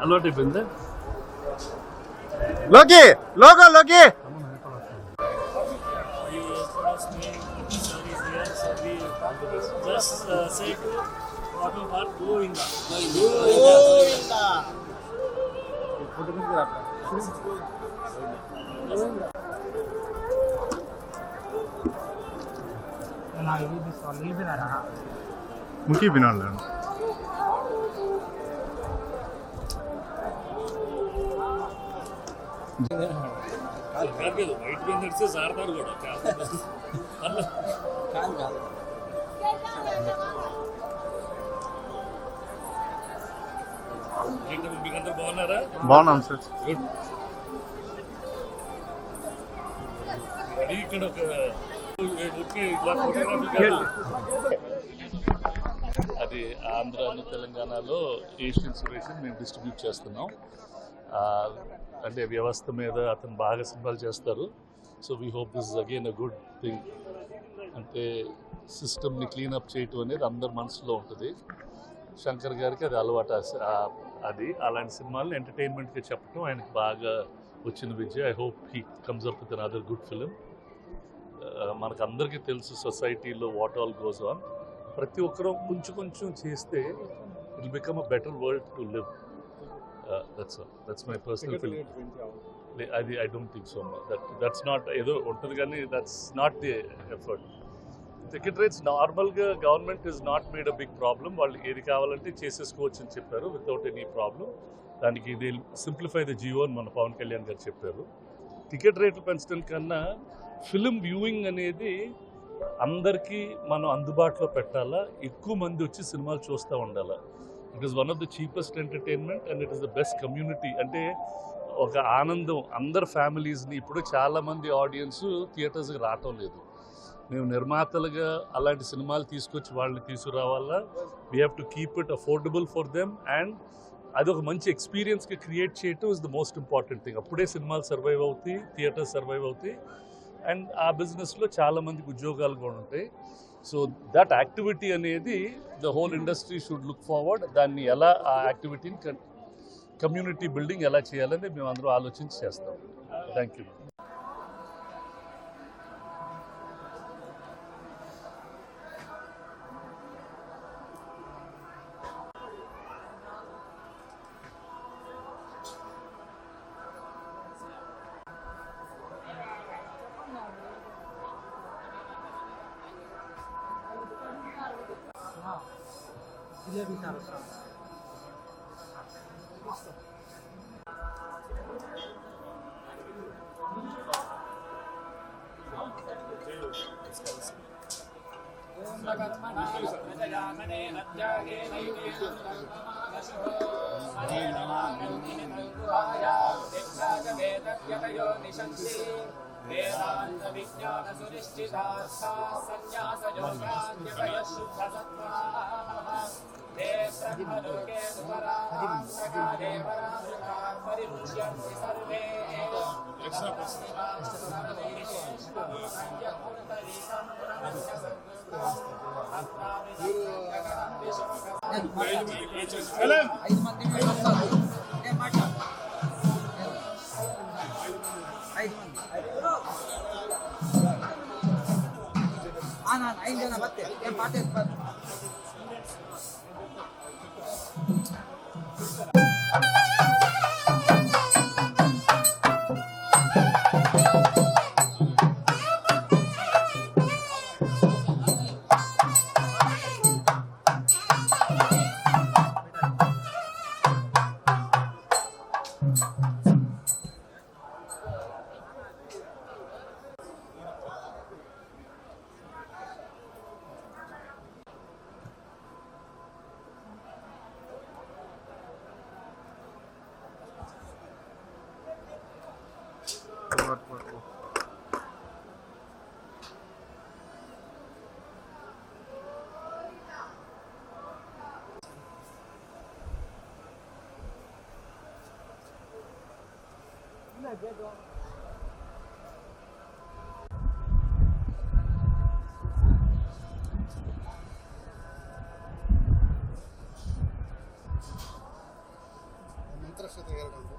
అలవాటు అయిపోయింది. లోకి లోగో లోకి ముఖి వినాలి వైట్ పెన్ తెడిస్తే సారదారు కూడా మీకు అందరు బాగున్నారా? బాగున్నాం సార్. ఇక్కడ ఒక అది ఆంధ్ర తెలంగాణలో ఏషియన్ సురేషన్ మేము డిస్ట్రిబ్యూట్ చేస్తున్నాం. అంటే వ్యవస్థ మీద అతను బాగా సినిమాలు చేస్తారు. So we hope this is again a good thing. అంటే సిస్టమ్ని క్లీనప్ చేయటం అనేది అందరి మనసులో ఉంటుంది. శంకర్ గారికి అది అలవాటు. అది అలాంటి సినిమాలను ఎంటర్టైన్మెంట్గా చెప్పడం ఆయనకు బాగా వచ్చిన విద్య. I hope he comes up with another good film. మనకు అందరికీ తెలుసు సొసైటీలో వాట్ ఆల్ గోస్ ఆన్. ప్రతి ఒక్కరూ కొంచెం కొంచెం చేస్తే it will become a better world to live. That's my personal feeling. I don't think so. That's not ఏదో ఉంటుంది కానీ that's not the effort. Ticket rates నార్మల్గా government is not made a big problem. వాళ్ళు ఏది కావాలంటే చేసేసుకోవచ్చు అని చెప్పారు వితౌట్ ఎనీ ప్రాబ్లం. దానికి ఇది సింప్లిఫై ద జియో అని మన పవన్ కళ్యాణ్ గారు చెప్పారు. టికెట్ రేట్లు పెంచడం కన్నా ఫిలిం వ్యూయింగ్ అనేది అందరికీ మనం అందుబాటులో పెట్టాలా, ఎక్కువ మంది వచ్చి సినిమాలు చూస్తూ ఉండాలా. It is one of the cheapest entertainment and it is the best community. అంటే ఒక ఆనందం అందరు ఫ్యామిలీస్ని. ఇప్పుడు చాలామంది ఆడియన్స్ థియేటర్స్కి రావటం లేదు. మేము నిర్మాతలుగా అలాంటి సినిమాలు తీసుకొచ్చి వాళ్ళని తీసుకురావాలా. We have to keep it affordable for them and అది ఒక మంచి ఎక్స్పీరియన్స్గా క్రియేట్ చేయటం is the most important thing. అప్పుడే సినిమాలు సర్వైవ్ అవుతాయి, థియేటర్స్ సర్వైవ్ అవుతాయి అండ్ ఆ బిజినెస్లో చాలామందికి ఉద్యోగాలు కూడా ఉంటాయి. సో దట్ యాక్టివిటీ అనేది the whole industry should look forward. దాన్ని ఎలా ఆ యాక్టివిటీని కమ్యూనిటీ బిల్డింగ్ ఎలా చేయాలని మేము అందరూ ఆలోచించి చేస్తాం. Thank you. వేదాంత విజ్ఞాన సునిశ్చితా సన్యాస యోగాద్యవయ శుద్ధ సత్వా దే బ్రహ్మలోకే సుపరాంతకా దేవరాజుకా పరిముచ్యంతి సర్వే ಮಂತ್ರಕ್ಷತೆ ಹೇಳ್ಕೊಂಡು